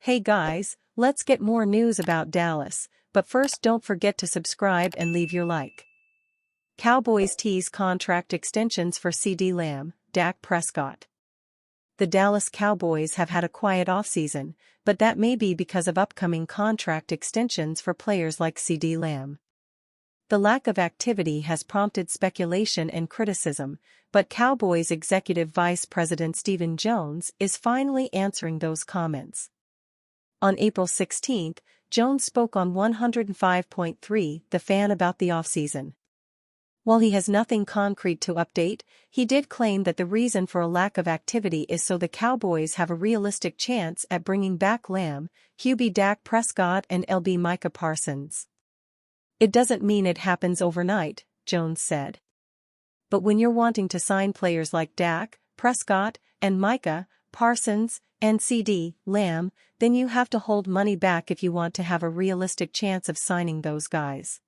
Hey guys, let's get more news about Dallas, but first don't forget to subscribe and leave your like. Cowboys tease contract extensions for CeeDee Lamb, Dak Prescott. The Dallas Cowboys have had a quiet offseason, but that may be because of upcoming contract extensions for players like CeeDee Lamb. The lack of activity has prompted speculation and criticism, but Cowboys Executive Vice President Stephen Jones is finally answering those comments. On April 16, Jones spoke on 105.3 The Fan about the offseason. While he has nothing concrete to update, he did claim that the reason for a lack of activity is so the Cowboys have a realistic chance at bringing back Lamb, QB Dak Prescott and LB Micah Parsons. It doesn't mean it happens overnight, Jones said. But when you're wanting to sign players like Dak, Prescott, and Micah, Parsons, and CeeDee Lamb, then you have to hold money back if you want to have a realistic chance of signing those guys.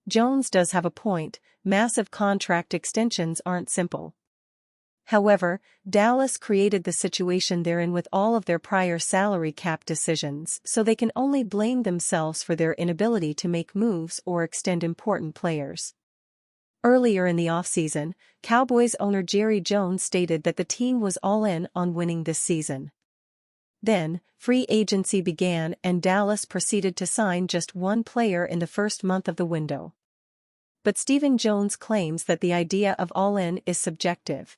Jones does have a point, massive contract extensions aren't simple. However, Dallas created the situation they're in with all of their prior salary cap decisions, so they can only blame themselves for their inability to make moves or extend important players. Earlier in the offseason, Cowboys owner Jerry Jones stated that the team was all in on winning this season. Then, free agency began and Dallas proceeded to sign just one player in the first month of the window. But Stephen Jones claims that the idea of all-in is subjective.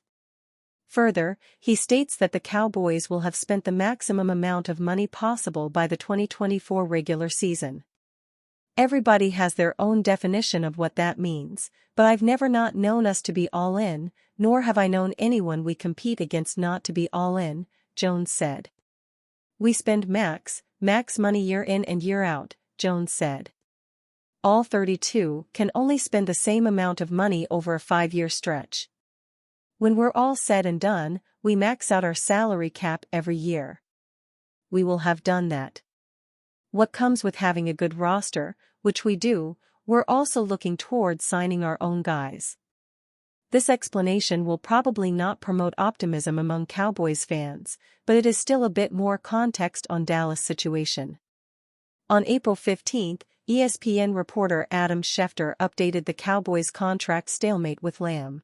Further, he states that the Cowboys will have spent the maximum amount of money possible by the 2024 regular season. Everybody has their own definition of what that means, but I've never not known us to be all in, nor have I known anyone we compete against not to be all in, Jones said. We spend max money year in and year out, Jones said. All 32 can only spend the same amount of money over a 5-year stretch. When we're all said and done, we max out our salary cap every year. We will have done that. What comes with having a good roster, which we do, we're also looking towards signing our own guys. This explanation will probably not promote optimism among Cowboys fans, but it is still a bit more context on Dallas' situation. On April 15, ESPN reporter Adam Schefter updated the Cowboys' contract stalemate with Lamb.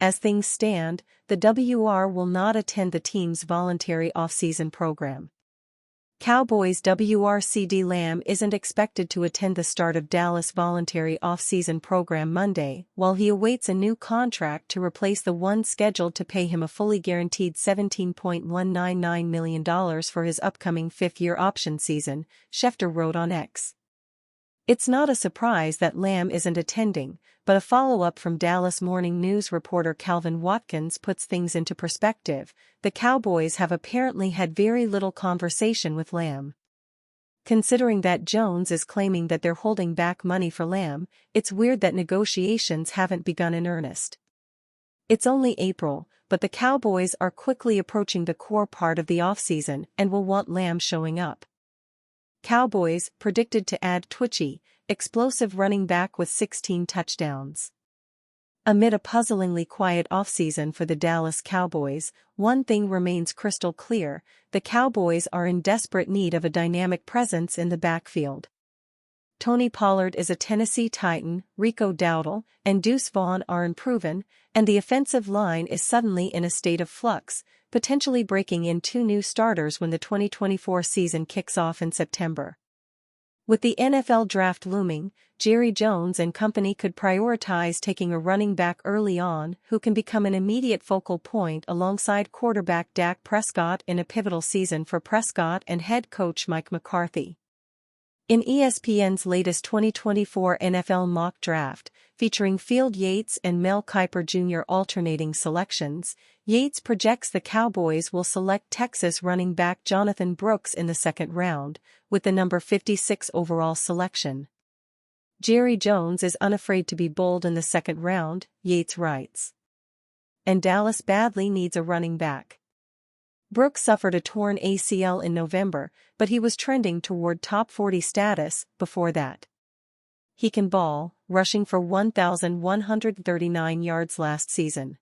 As things stand, the WR will not attend the team's voluntary off-season program. Cowboys WR CeeDee Lamb isn't expected to attend the start of Dallas' voluntary off-season program Monday, while he awaits a new contract to replace the one scheduled to pay him a fully guaranteed $17.199 million for his upcoming 5th-year option season, Schefter wrote on X. It's not a surprise that Lamb isn't attending, but a follow-up from Dallas Morning News reporter Calvin Watkins puts things into perspective. The Cowboys have apparently had very little conversation with Lamb. Considering that Jones is claiming that they're holding back money for Lamb, it's weird that negotiations haven't begun in earnest. It's only April, but the Cowboys are quickly approaching the core part of the offseason and will want Lamb showing up. Cowboys predicted to add twitchy, explosive running back with 16 touchdowns. Amid a puzzlingly quiet offseason for the Dallas Cowboys, one thing remains crystal clear: the Cowboys are in desperate need of a dynamic presence in the backfield. Tony Pollard is a Tennessee Titan, Rico Dowdle and Deuce Vaughn are unproven, and the offensive line is suddenly in a state of flux, potentially breaking in 2 new starters when the 2024 season kicks off in September. With the NFL draft looming, Jerry Jones and company could prioritize taking a running back early on who can become an immediate focal point alongside quarterback Dak Prescott in a pivotal season for Prescott and head coach Mike McCarthy. In ESPN's latest 2024 NFL mock draft, featuring Field Yates and Mel Kiper Jr. alternating selections, Yates projects the Cowboys will select Texas running back Jonathan Brooks in the 2nd round, with the number 56 overall selection. Jerry Jones is unafraid to be bold in the 2nd round, Yates writes. And Dallas badly needs a running back. Brooks suffered a torn ACL in November, but he was trending toward top 40 status before that. He can ball, rushing for 1,139 yards last season.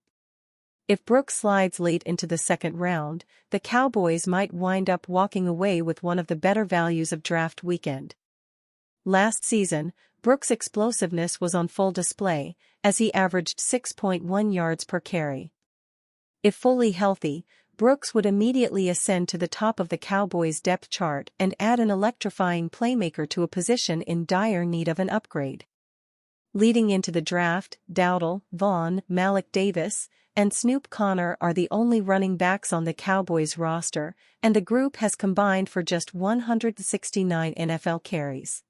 If Brooks slides late into the second round, the Cowboys might wind up walking away with one of the better values of draft weekend. Last season, Brooks' explosiveness was on full display, as he averaged 6.1 yards per carry. If fully healthy, Brooks would immediately ascend to the top of the Cowboys' depth chart and add an electrifying playmaker to a position in dire need of an upgrade. Leading into the draft, Dowdle, Vaughn, Malik Davis, and Snoop Conner are the only running backs on the Cowboys roster, and the group has combined for just 169 NFL carries.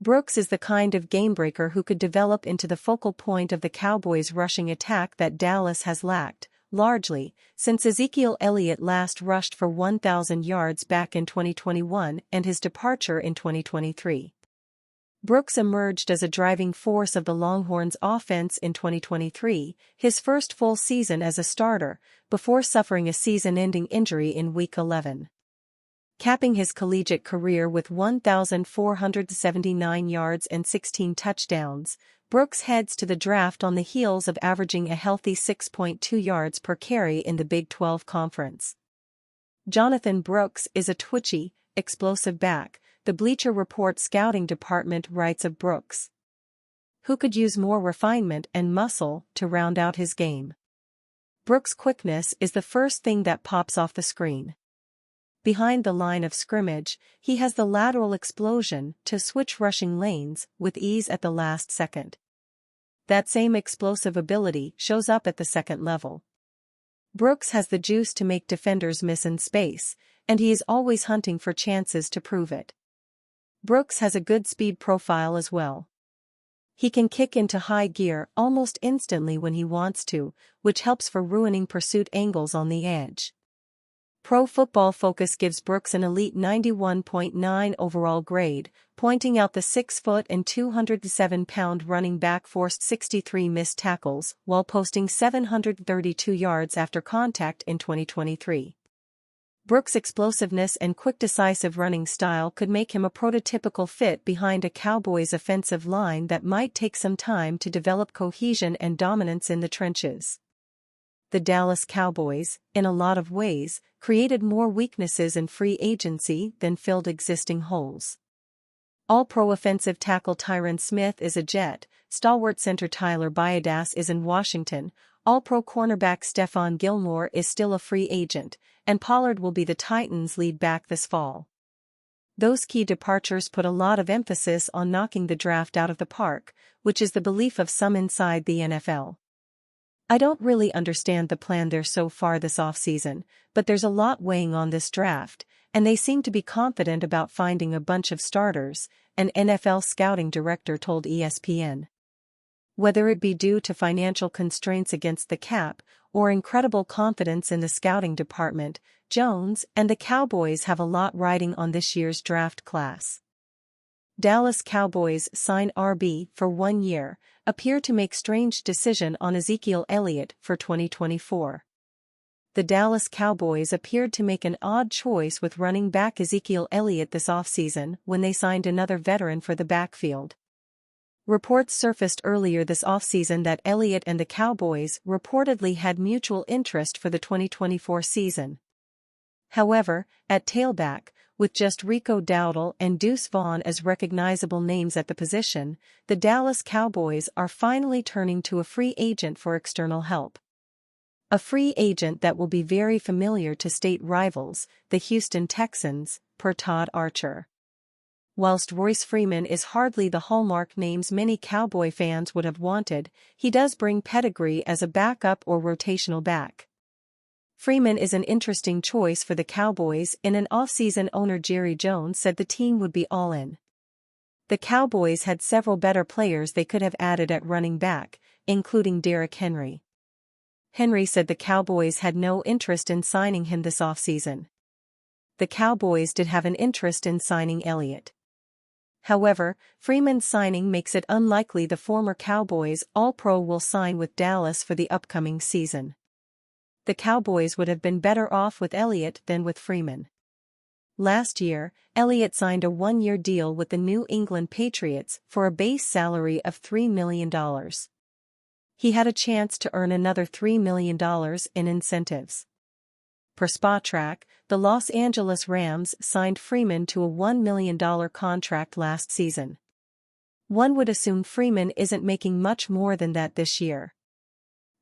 Brooks is the kind of gamebreaker who could develop into the focal point of the Cowboys' rushing attack that Dallas has lacked, largely, since Ezekiel Elliott last rushed for 1,000 yards back in 2021 and his departure in 2023. Brooks emerged as a driving force of the Longhorns' offense in 2023, his first full season as a starter, before suffering a season-ending injury in Week 11. Capping his collegiate career with 1,479 yards and 16 touchdowns, Brooks heads to the draft on the heels of averaging a healthy 6.2 yards per carry in the Big 12 Conference. Jonathan Brooks is a twitchy, explosive back, the Bleacher Report scouting department writes of Brooks, who could use more refinement and muscle to round out his game. Brooks' quickness is the first thing that pops off the screen. Behind the line of scrimmage, he has the lateral explosion to switch rushing lanes with ease at the last second. That same explosive ability shows up at the second level. Brooks has the juice to make defenders miss in space, and he is always hunting for chances to prove it. Brooks has a good speed profile as well. He can kick into high gear almost instantly when he wants to, which helps for ruining pursuit angles on the edge. Pro Football Focus gives Brooks an elite 91.9 overall grade, pointing out the 6-foot and 207-pound running back forced 63 missed tackles while posting 732 yards after contact in 2023. Brooks' explosiveness and quick decisive running style could make him a prototypical fit behind a Cowboys offensive line that might take some time to develop cohesion and dominance in the trenches. The Dallas Cowboys, in a lot of ways, created more weaknesses in free agency than filled existing holes. All-Pro offensive tackle Tyron Smith is a Jet, stalwart center Tyler Biadasz is in Washington, All-Pro cornerback Stephon Gilmore is still a free agent, and Pollard will be the Titans' lead back this fall. Those key departures put a lot of emphasis on knocking the draft out of the park, which is the belief of some inside the NFL. I don't really understand the plan there so far this offseason, but there's a lot weighing on this draft, and they seem to be confident about finding a bunch of starters, an NFL scouting director told ESPN. Whether it be due to financial constraints against the cap, or incredible confidence in the scouting department, Jones and the Cowboys have a lot riding on this year's draft class. Dallas Cowboys sign RB for 1 year, appear to make strange decision on Ezekiel Elliott for 2024. The Dallas Cowboys appeared to make an odd choice with running back Ezekiel Elliott this offseason when they signed another veteran for the backfield. Reports surfaced earlier this offseason that Elliott and the Cowboys reportedly had mutual interest for the 2024 season. However, at tailback, with just Rico Dowdle and Deuce Vaughn as recognizable names at the position, the Dallas Cowboys are finally turning to a free agent for external help. A free agent that will be very familiar to state rivals, the Houston Texans, per Todd Archer. Whilst Royce Freeman is hardly the hallmark names many Cowboy fans would have wanted, he does bring pedigree as a backup or rotational back. Freeman is an interesting choice for the Cowboys. In an offseason, owner Jerry Jones said the team would be all in. The Cowboys had several better players they could have added at running back, including Derrick Henry. Henry said the Cowboys had no interest in signing him this offseason. The Cowboys did have an interest in signing Elliott. However, Freeman's signing makes it unlikely the former Cowboys All-Pro will sign with Dallas for the upcoming season. The Cowboys would have been better off with Elliott than with Freeman. Last year, Elliott signed a 1-year deal with the New England Patriots for a base salary of $3 million. he had a chance to earn another $3 million in incentives. Per Spotrac, the Los Angeles Rams signed Freeman to a $1 million contract last season. One would assume Freeman isn't making much more than that this year.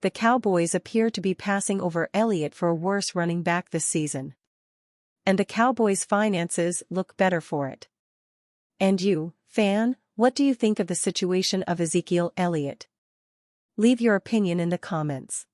The Cowboys appear to be passing over Elliott for a worse running back this season. And the Cowboys' finances look better for it. And you, fan, what do you think of the situation of Ezekiel Elliott? Leave your opinion in the comments.